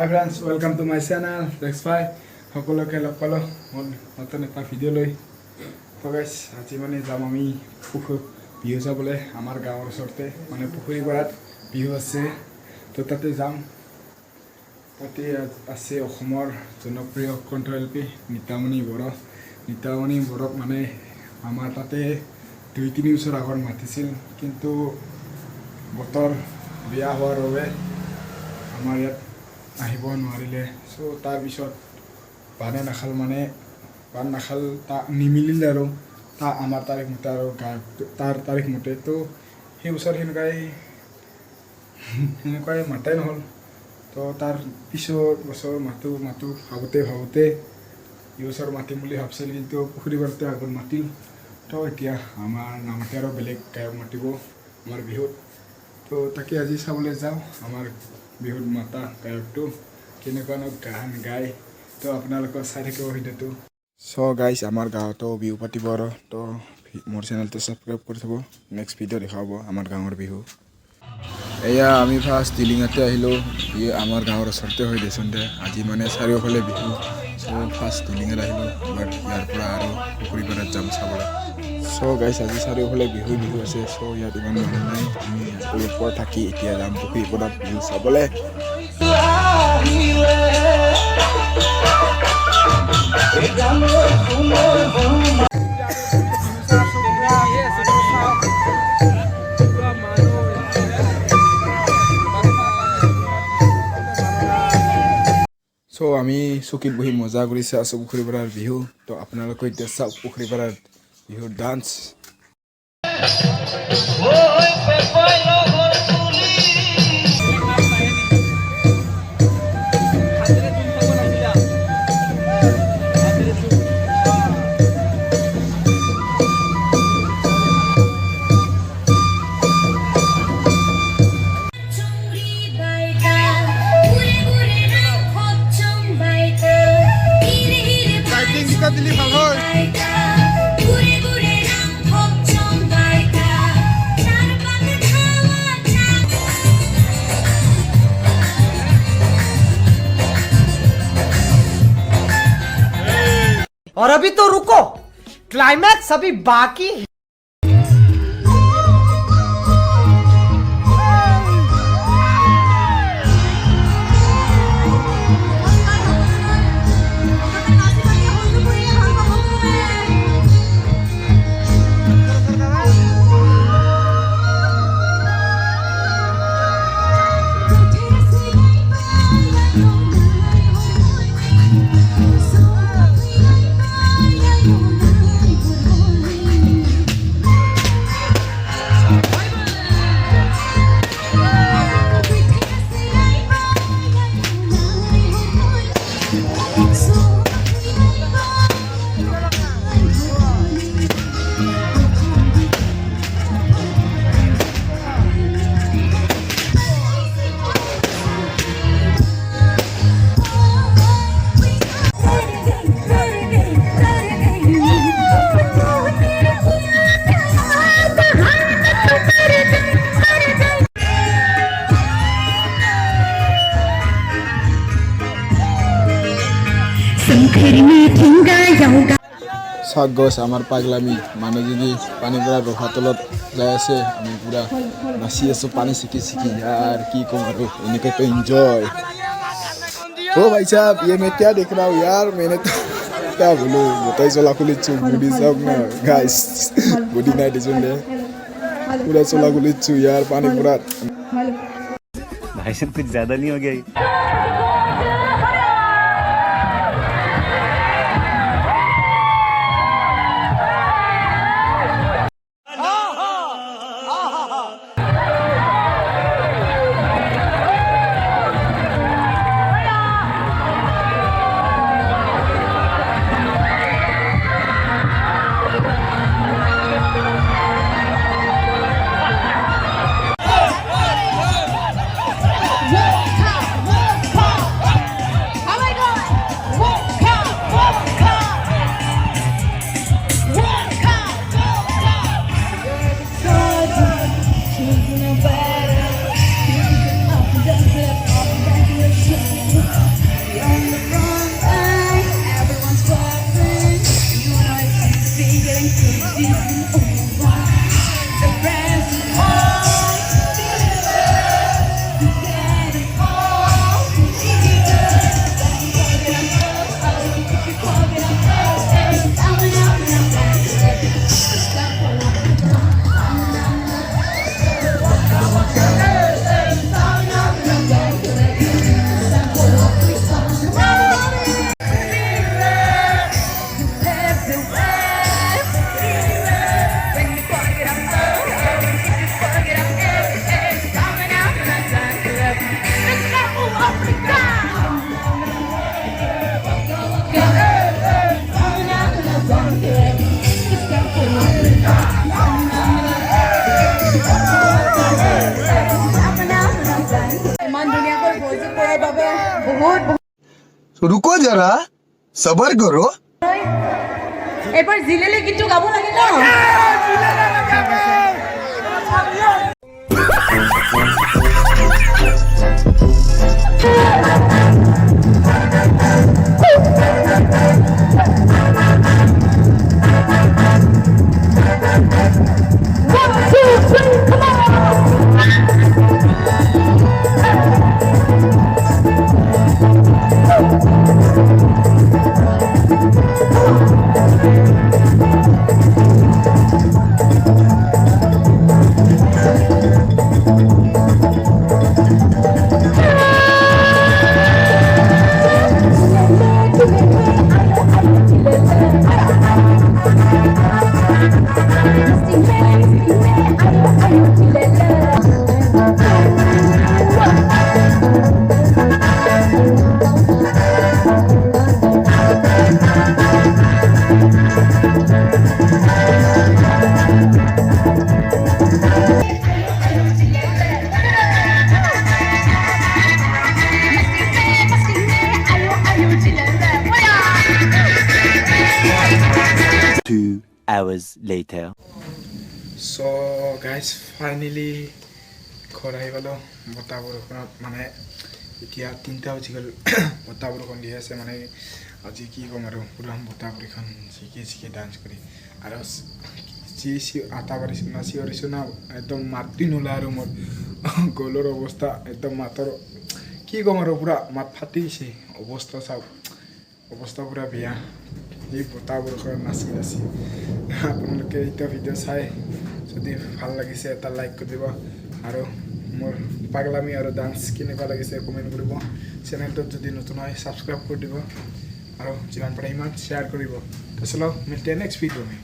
Hi friends, welcome to my channel. That's why সকলোকে লগ পালো মোৰ নতুন এটা ভিডিঅ' লৈ তো গাইছ আজি মানে যাম আমি বিহু চাবলৈ আমাৰ গাঁৱৰ ওচৰতে মানে পুখুৰী পাৰত বিহু আছে তো তাতে যাম তাতে আছে অসমৰ জনপ্ৰিয় কণ্ঠশিল্পী নীতা মনি বৰক মানে আমাৰ তাতে 2-3 বছৰ আগত মাতিছিল কিন্তু বতৰ বিয়া হোৱাৰ বাবে আমাৰ ইয়াত আহিব নোৱাৰিলে সো তাৰ পিছত বান নাখাল তা নিমিলিল আৰু তা আমাৰ তাৰিখ মতে আৰু তাৰ তাৰিখ মতে তো সেই বছৰ সেনেকুৱাই মাতাই নহ'ল তো তাৰ পিছৰ বছৰ মাতো ভাবোঁতে এই বছৰ মাতিম বুলি ভাবছিল কিন্তু পুখুৰী পাৰতে আগত মাতিল তো এতিয়া আমাৰ নামতে আৰু বেলেগ গায়ক মাতিব আমাৰ বিহুত তো তাকে আজি চাবলৈ যাওঁ আমাৰ বিহুত মাতা গায়কটো কেনেকুৱানো গান গায় তো আপোনালোকে চাই থাকিব ভিডিঅ'টো সো গাইছ আমাৰ গাঁৱতো বিহু পাতিব আৰু তো মোৰ চেনেলটো ছাবস্ক্ৰাইব কৰি থ'ব নেক্সট ভিডিঅ' দেখাব আমাৰ গাঁৱৰ বিহু এয়া আমি ফাৰ্ষ্ট টিলিঙাতে আহিলোঁ আমাৰ গাঁৱৰ ওচৰতে হৈ দেচোন দে আজি মানে চাৰিওফালে বিহু সো ফাৰ্ষ্ট টিলিঙাত আহিলোঁ বাট ইয়াৰ পৰা আৰু পুখুৰী পাৰত যাম চাবলৈ সো গাইছ আজি চাৰিওফালে বিহু আছে সো ইয়াত ইমান মানুহ নাই আমি ওপৰত থাকি এতিয়া যাম পুখুৰী পাৰত বিহু চাবলৈ সো আমি চকীত বহি মজা কৰিছে আছো পুখুৰী পাৰৰ বিহু তো আপোনালোকে এতিয়া চাওক পুখুৰী পাৰৰ বিহুৰ ডান্স और अभी तो रुको क्लाइमैक्स अभी बाकी है চাওক গছ আমাৰ পাগলামি মানুহ যদি পানীৰ পৰা ৰখা তলত যাই আছে আমি পুৰা নাচি আছোঁ পানী চিকি यार কি ক'ম আৰু এনেকৈ তো এনজয় ओ भाई साहब ये मैं क्या देख रहा हूँ यार मैंने तो क्या बोलूँ बताई चला खुली बॉडी साहब ना गाइस बॉडी नाइट इसमें पूरा चला खुली यार पानी पूरा भाई साहब कुछ ज़्यादा नहीं हो गया বহুত रुको जरा सबर करो এবাৰ জিলেলে কিন্তু গাব লাগে ন Hours later. So guys, finally ঘৰ আহি পালোঁ বতাহ বৰষুণত মানে এতিয়া 3টা বাজি গ'ল বতাহ বৰষুণ দি আছে মানে আজি কি ক'ম আৰু পুৰা বতাহ বৰষুণ শিকি ডান্স কৰি আৰু যি আটা পাৰিছোঁ না চিঞৰিছোঁ না একদম মাতটো নোলায় আৰু মোৰ গলৰ অৱস্থা একদম মাতৰ কি ক'ম আৰু পুৰা মাত ফাটি গৈছে অৱস্থা চাওক অৱস্থা পুৰা বেয়া এই বতাহ বৰষুণত নাচি আপোনালোকে এটা ভিডিঅ' চাই যদি ভাল লাগিছে এটা লাইক কৰি দিব আৰু মোৰ পাগলামি আৰু ডান্স কেনেকুৱা লাগিছে কমেণ্ট কৰিব চেনেলটোত যদি নতুন হয় ছাবস্ক্ৰাইব কৰি দিব আৰু যিমান পাৰে ইমান শ্বেয়াৰ কৰিব তো চলো মিলতে নেক্সট ভিডিঅ' में